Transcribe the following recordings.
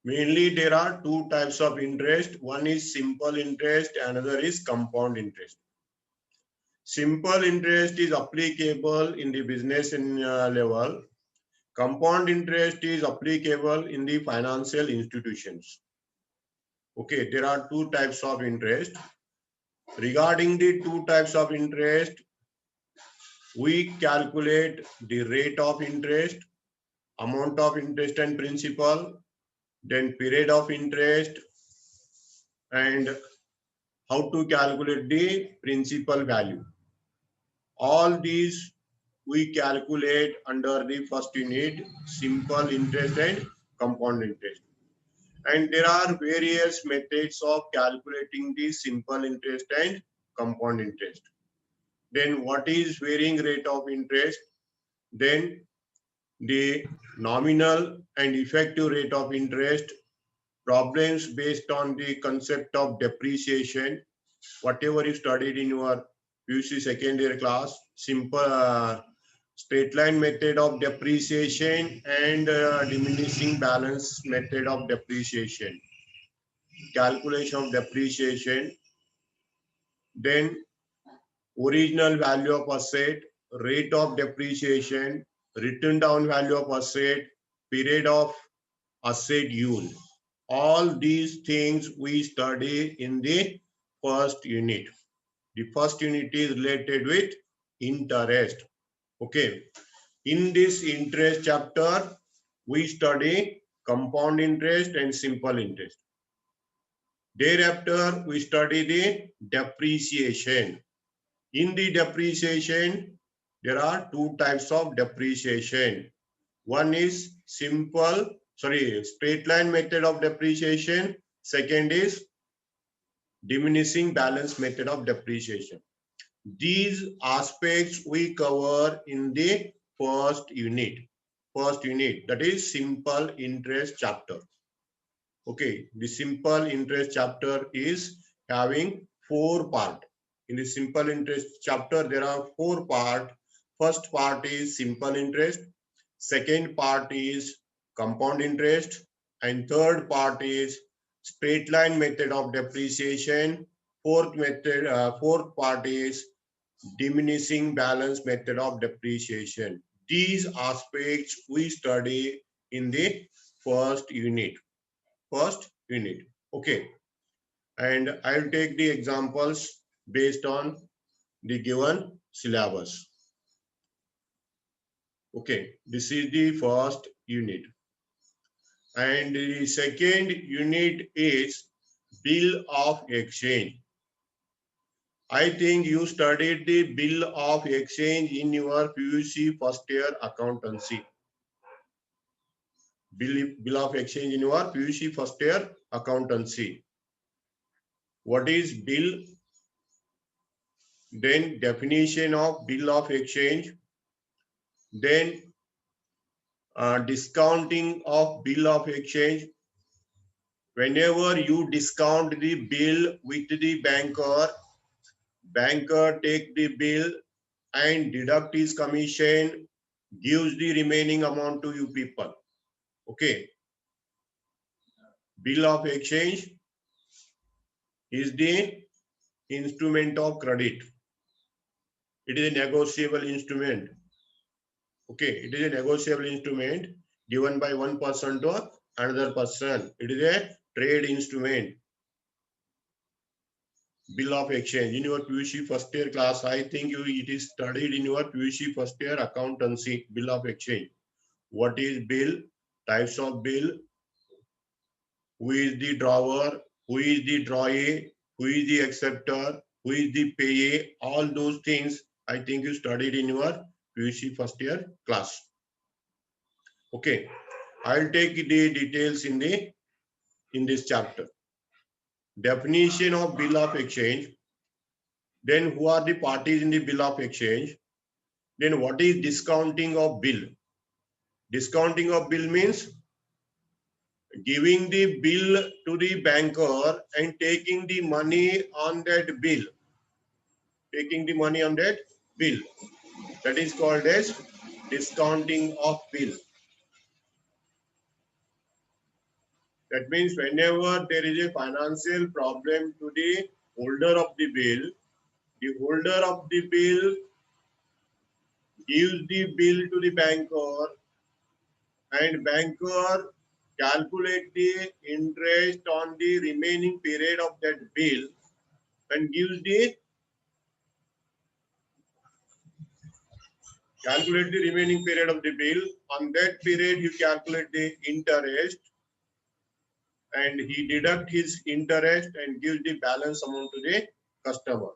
Mainly there are two types of interest. One is simple interest, another is compound interest. Simple interest is applicable in the business level. Compound interest is applicable in the financial institutions. Okay, there are two types of interest. Regarding the two types of interest, we calculate the rate of interest, amount of interest and principal, then period of interest, and how to calculate the principal value. All these we calculate under the first unit, simple interest and compound interest. And there are various methods of calculating the simple interest and compound interest. Then what is varying rate of interest? Then the nominal and effective rate of interest, problems based on the concept of depreciation, whatever you studied in your UC second year class, simple straight line method of depreciation and diminishing balance method of depreciation, calculation of depreciation, then original value of asset, rate of depreciation, written down value of asset, period of asset use. All these things we study in the first unit. The first unit is related with interest. Okay. In this interest chapter, we study compound interest and simple interest. Thereafter, we study the depreciation. In the depreciation, there are two types of depreciation. One is straight line method of depreciation. Second is diminishing balance method of depreciation. These aspects we cover in the first unit. First unit, that is simple interest chapter. Okay, the simple interest chapter is having 4 parts. In the simple interest chapter, there are 4 parts. First part is simple interest. Second part is compound interest. And third part is straight line method of depreciation. Fourth part is diminishing balance method of depreciation. These aspects we study in the first unit. First unit. Okay. And I'll take the examples based on the given syllabus. Okay. This is the first unit. And the second unit is bill of exchange. I think you studied the bill of exchange in your PUC first year accountancy. Bill of exchange in your PUC first year accountancy. What is bill? Then definition of bill of exchange. Then discounting of bill of exchange. Whenever you discount the bill with the banker take the bill and deduct his commission, gives the remaining amount to you people. Okay. Bill of exchange is the instrument of credit. It is a negotiable instrument. Okay, it is a negotiable instrument given by one person to another person. It is a trade instrument. Bill of exchange in your PUC first year class, I think it is studied in your PUC first year accountancy. Bill of exchange. What is bill? Types of bill. Who is the drawer? Who is the drawee? Who is the acceptor? Who is the payee? All those things I think you studied in your PUC first year class. Okay, I'll take the details in this chapter. Definition of bill of exchange. Then who are the parties in the bill of exchange? Then what is discounting of bill? Discounting of bill means giving the bill to the banker and taking the money on that bill. Taking the money on that bill. That is called as discounting of bill. That means whenever there is a financial problem to the holder of the holder of the bill gives the bill to the banker, and banker calculate the interest on the remaining period of that bill and gives the calculate the remaining period of the bill. On that period, you calculate the interest and he deduct his interest and gives the balance amount to the customer.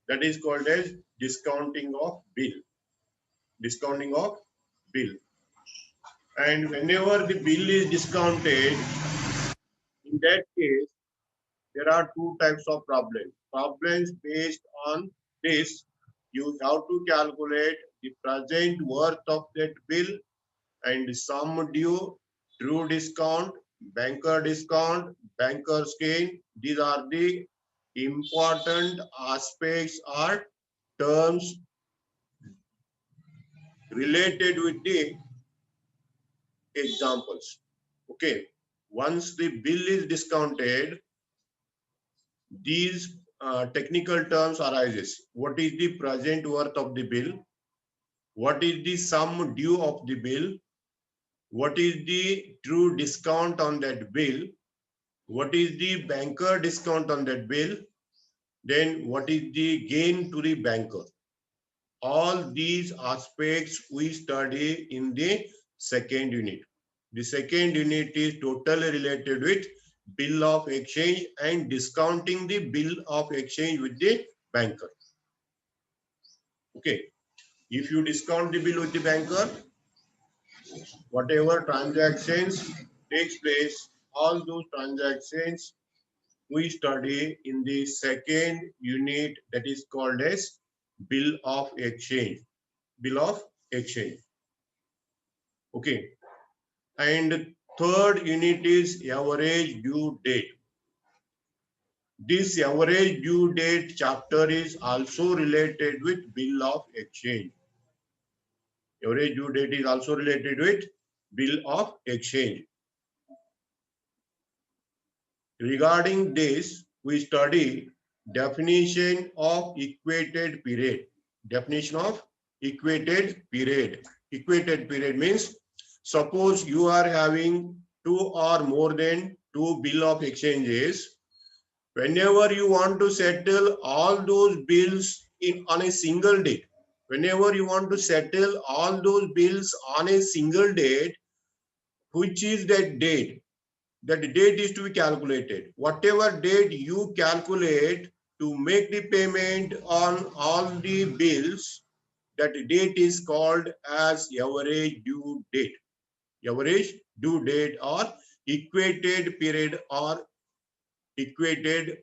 That is called as discounting of bill. Discounting of bill. And whenever the bill is discounted, in that case, there are two types of problems. Problems based on this, you have to calculate the present worth of that bill and sum due, true discount, banker's gain. These are the important aspects or terms related with the examples. Okay. Once the bill is discounted, these technical terms arises. What is the present worth of the bill? What is the sum due of the bill? What is the true discount on that bill? What is the banker discount on that bill? Then what is the gain to the banker? All these aspects we study in the second unit. The second unit is totally related with bill of exchange and discounting the bill of exchange with the banker. Okay. If you discount the bill with the banker, whatever transactions takes place, all those transactions we study in the second unit, that is called as bill of exchange. Bill of exchange. Okay. And third unit is average due date. This average due date chapter is also related with bill of exchange. Average due date is also related with bill of exchange. Regarding this, we study definition of equated period. Definition of equated period. Equated period means, suppose you are having two or more than two bill of exchanges. Whenever you want to settle all those bills on a single date, whenever you want to settle all those bills on a single date, which is that date? That date is to be calculated. Whatever date you calculate to make the payment on all the bills, that date is called as average due date. Average due date or equated period or equated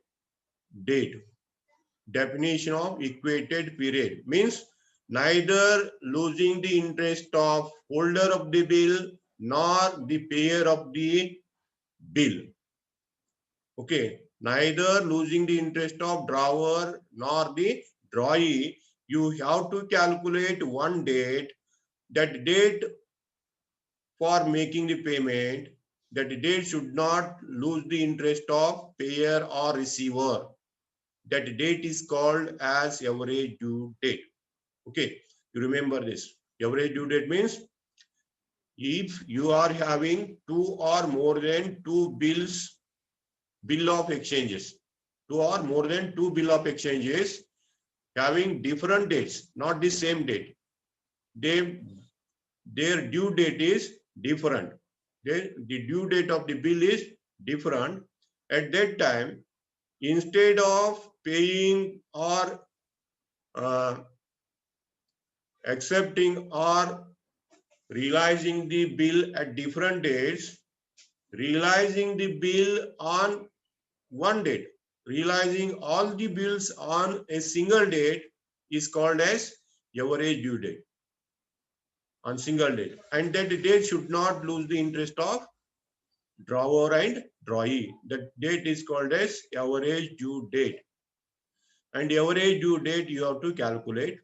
date. Definition of equated period means neither losing the interest of holder of the bill nor the payer of the bill. Okay, neither losing the interest of drawer nor the drawee. You have to calculate one date, that date for making the payment, that date should not lose the interest of payer or receiver. That date is called as average due date. Okay, you remember this. Average due date means if you are having two or more than two bill of exchanges, two or more than two bill of exchanges having different dates, not the same date. Their due date is different. The due date of the bill is different. At that time, instead of paying or accepting or realizing the bill at different dates, realizing the bill on one date, realizing all the bills on a single date is called as average due date on single date. And that date should not lose the interest of drawer and drawee. The date is called as average due date. And average due date you have to calculate.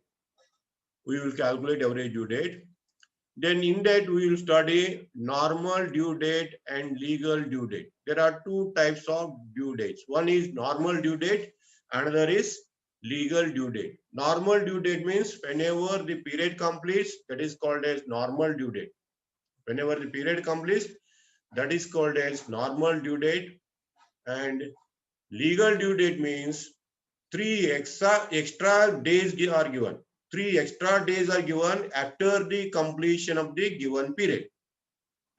We will calculate average due date. Then in that we will study normal due date and legal due date. There are two types of due dates. One is normal due date, another is legal due date. Normal due date means whenever the period completes, that is called as normal due date. Whenever the period completes, that is called as normal due date. And legal due date means 3 extra days are given. 3 extra days are given after the completion of the given period.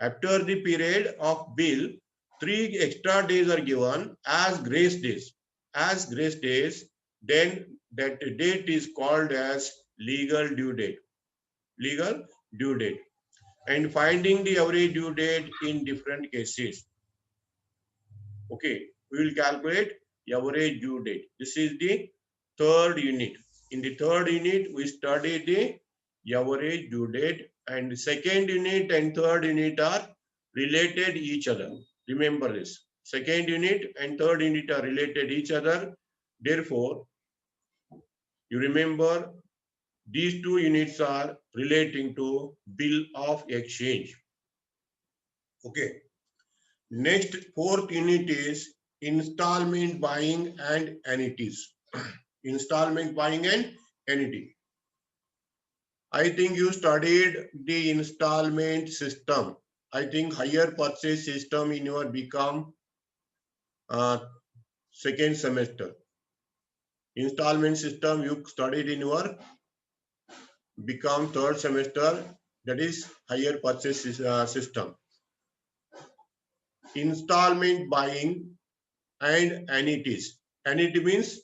After the period of bill, 3 extra days are given as grace days. As grace days, then that date is called as legal due date. Legal due date. And finding the average due date in different cases. Okay, we will calculate average due date. This is the third unit. In the third unit, we study the average due date, and the second unit and third unit are related each other. Remember this. Second unit and third unit are related each other. Therefore, you remember these two units are relating to bill of exchange. Okay. Next, fourth unit is installment buying and annuities. Installment buying and annuity. I think you studied the installment system. I think higher purchase system in your become second semester. Installment system you studied in your become third semester. That is higher purchase system. Installment buying and annuities. Annuity means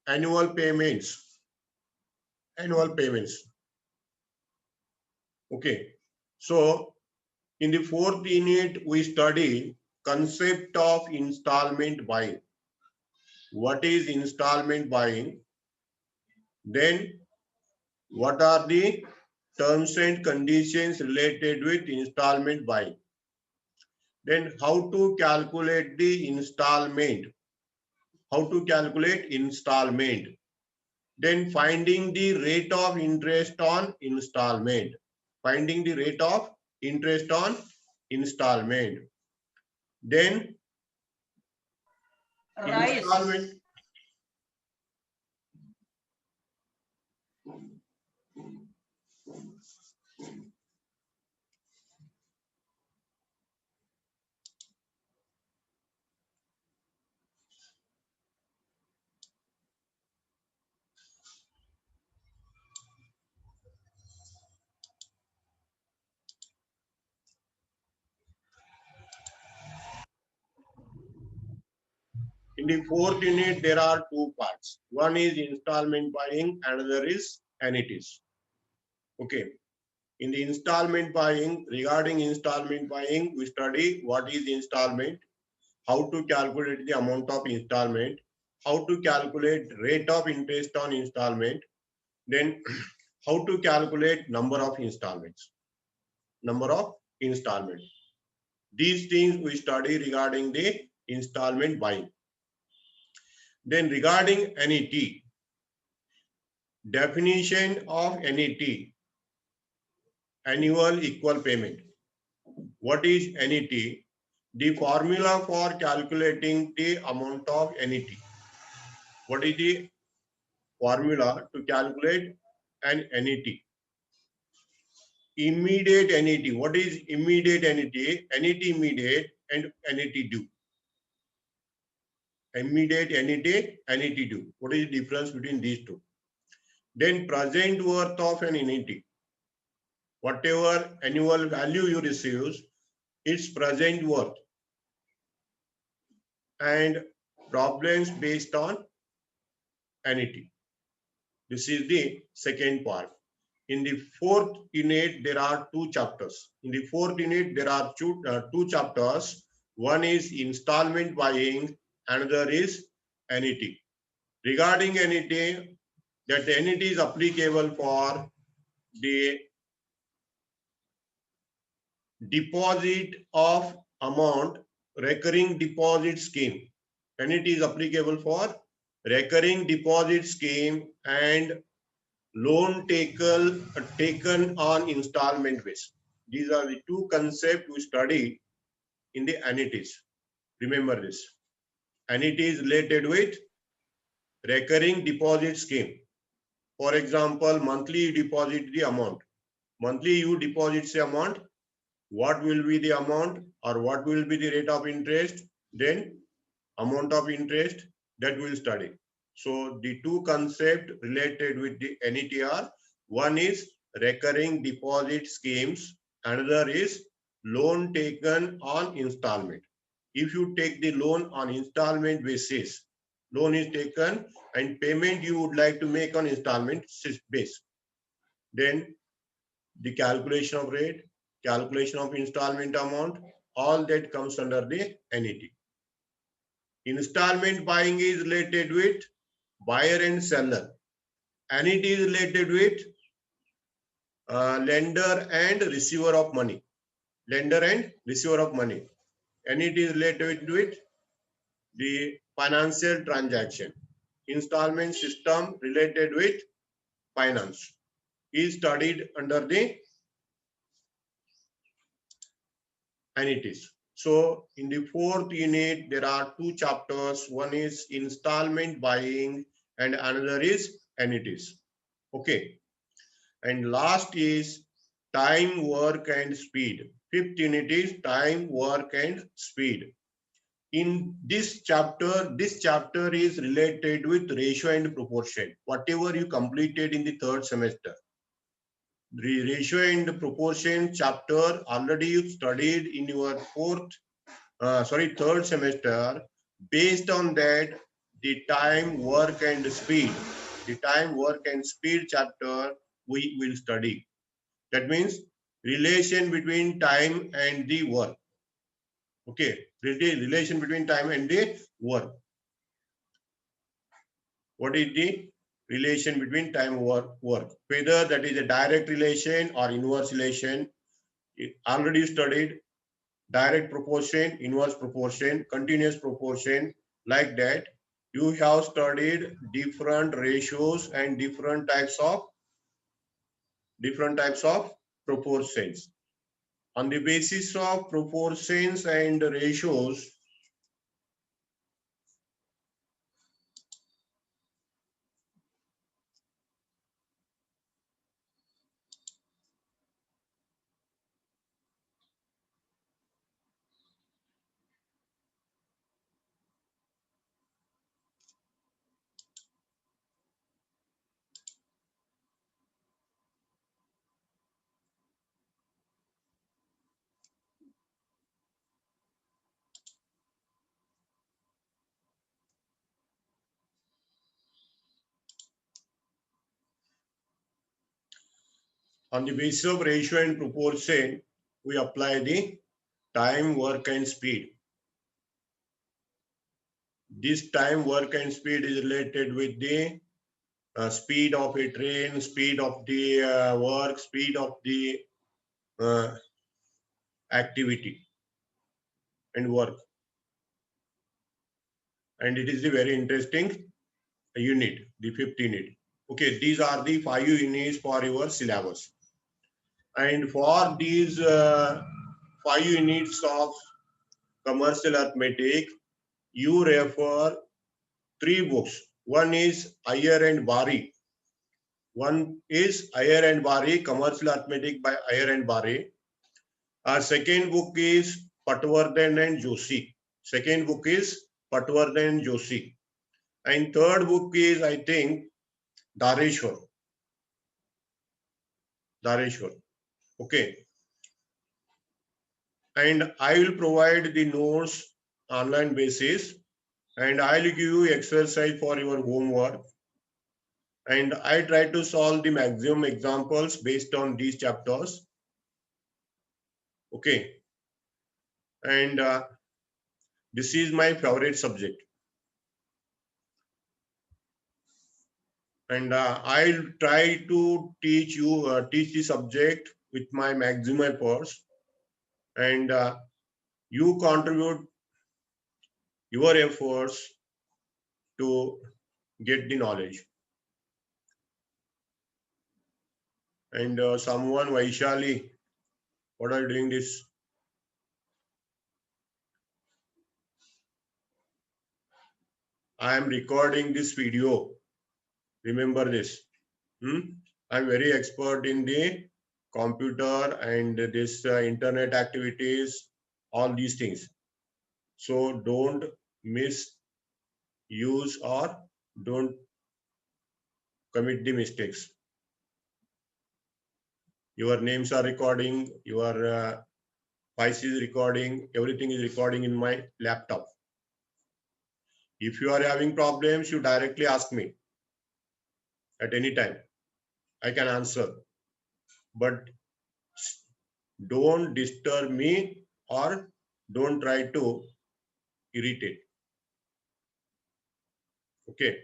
annual payments. Annual payments. Okay. So in the fourth unit, we study concept of installment buying. What is installment buying? Then what are the terms and conditions related with installment buying? Then how to calculate the installment? How to calculate installment? Then finding the rate of interest on installment. Finding the rate of interest on installment. Then installment. In the fourth unit, there are two parts. One is installment buying, another is annuities. Okay. In the installment buying, regarding installment buying, we study what is installment, how to calculate the amount of installment, how to calculate rate of interest on installment, then how to calculate number of installments. Number of installments. These things we study regarding the installment buying. Then regarding annuity, definition of annuity, annual equal payment. What is annuity? The formula for calculating the amount of annuity. What is the formula to calculate an annuity? Immediate annuity. What is immediate annuity? Annuity immediate and annuity due. Immediate annuity, annuity due. What is the difference between these two? Then present worth of an annuity. Whatever annual value you receive, its present worth. And problems based on annuity. This is the second part. In the fourth unit, there are two chapters. In the fourth unit, there are two chapters. One is installment buying, another is annuity. Regarding annuity, that annuity is applicable for the deposit of amount, recurring deposit scheme. Annuity is applicable for recurring deposit scheme and loan taken on installment base. These are the two concepts we study in the annuities. Remember this. Annuity is related with recurring deposit scheme. For example, monthly you deposit the amount. Monthly you deposit the amount. What will be the amount or what will be the rate of interest? Then amount of interest that we'll study. So the two concepts related with the annuity are, one is recurring deposit schemes, another is loan taken on installment. If you take the loan on installment basis, loan is taken and payment you would like to make on installment base, then the calculation of rate, calculation of installment amount, all that comes under the annuity. Installment buying is related with buyer and seller. Annuity is related with lender and receiver of money. Lender and receiver of money. Annuity is related with the financial transaction. Installment system related with finance is studied under the annuities. So in the fourth unit, there are two chapters. One is installment buying and another is annuities. Okay. And last is time, work and speed. Fifth unit is time, work and speed. In this chapter is related with ratio and proportion. Whatever you completed in the third semester, the ratio and proportion chapter already you studied in your third semester. Based on that, the time, work and speed, chapter we will study. That means relation between time and the work. Okay, relation between time and the work. What is the relation between time and work? Whether that is a direct relation or inverse relation, already studied. Direct proportion, inverse proportion, continuous proportion, like that. You have studied different ratios and different types of proportions. On the basis of proportions and ratios, on the basis of ratio and proportion, we apply the time, work and speed. This time, work and speed is related with the speed of a train, speed of the work, speed of the activity and work. And it is a very interesting unit, the fifth unit. Okay, these are the 5 units for your syllabus. And for these 5 units of commercial arithmetic, you refer 3 books. One is Iyer and Bari. One is Iyer and Bari, Commercial Arithmetic by Iyer and Bari. Our second book is Patwardhan and Joshi. Second book is Patwardhan and Joshi. And third book is, I think, Dareshwar. Okay. And I will provide the notes online basis, and I'll give you exercise for your homework. And I try to solve the maximum examples based on these chapters. Okay. And this is my favorite subject. And I'll try to teach the subject with my maximum efforts. And you contribute your efforts to get the knowledge. And someone, Vaishali, what are you doing this? I am recording this video. Remember this. I'm very expert in the computer and this internet activities, all these things. So don't misuse or don't commit the mistakes. Your names are recording, your voice is recording, everything is recording in my laptop. If you are having problems, you directly ask me at any time. I can answer. But don't disturb me or don't try to irritate. Okay.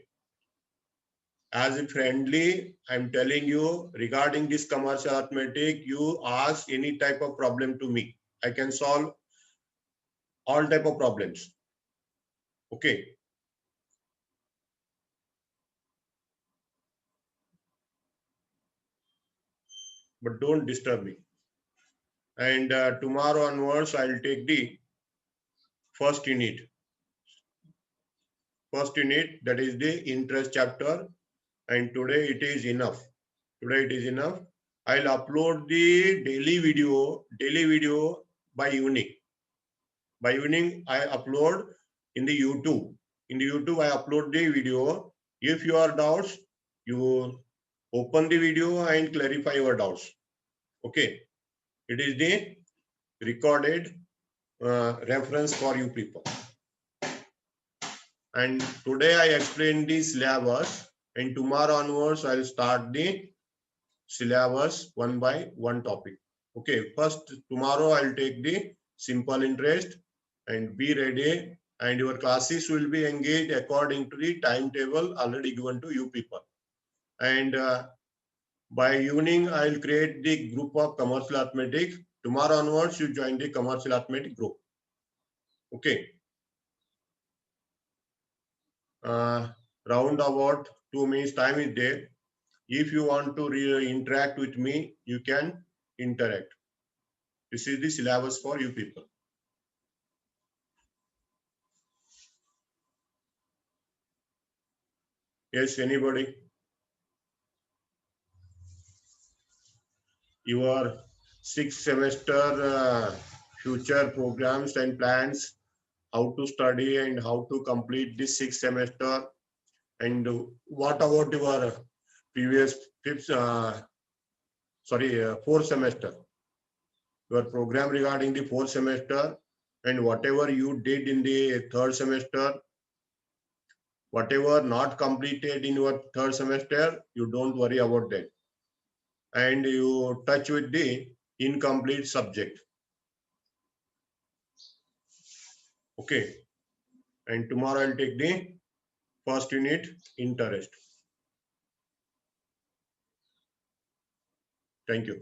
As a friendly, I'm telling you regarding this commercial arithmetic, you ask any type of problem to me. I can solve all type of problems. Okay. But don't disturb me. And tomorrow onwards, I'll take the first unit. First unit, that is the interest chapter. And today it is enough. Today it is enough. I'll upload the daily video by evening. By evening, I upload in the YouTube. In the YouTube, I upload the video. If you are doubts, you open the video and clarify your doubts. Okay. It is the recorded reference for you people. And today I explained the syllabus, and tomorrow onwards I'll start the syllabus one by one topic. Okay, first tomorrow I'll take the simple interest, and be ready, and your classes will be engaged according to the timetable already given to you people. And by evening I'll create the group of commercial arithmetic. Tomorrow onwards you join the commercial arithmetic group. Okay. Round about 2 minutes time is there. If you want to interact with me, you can interact. This is the syllabus for you people. Yes, anybody? Your sixth semester future programs and plans, how to study and how to complete this sixth semester, and what about your previous fourth semester, your program regarding the fourth semester, and whatever you did in the third semester, whatever not completed in your third semester, you don't worry about that. And you touch with the incomplete subject. Okay. And tomorrow I'll take the first unit, interest. Thank you.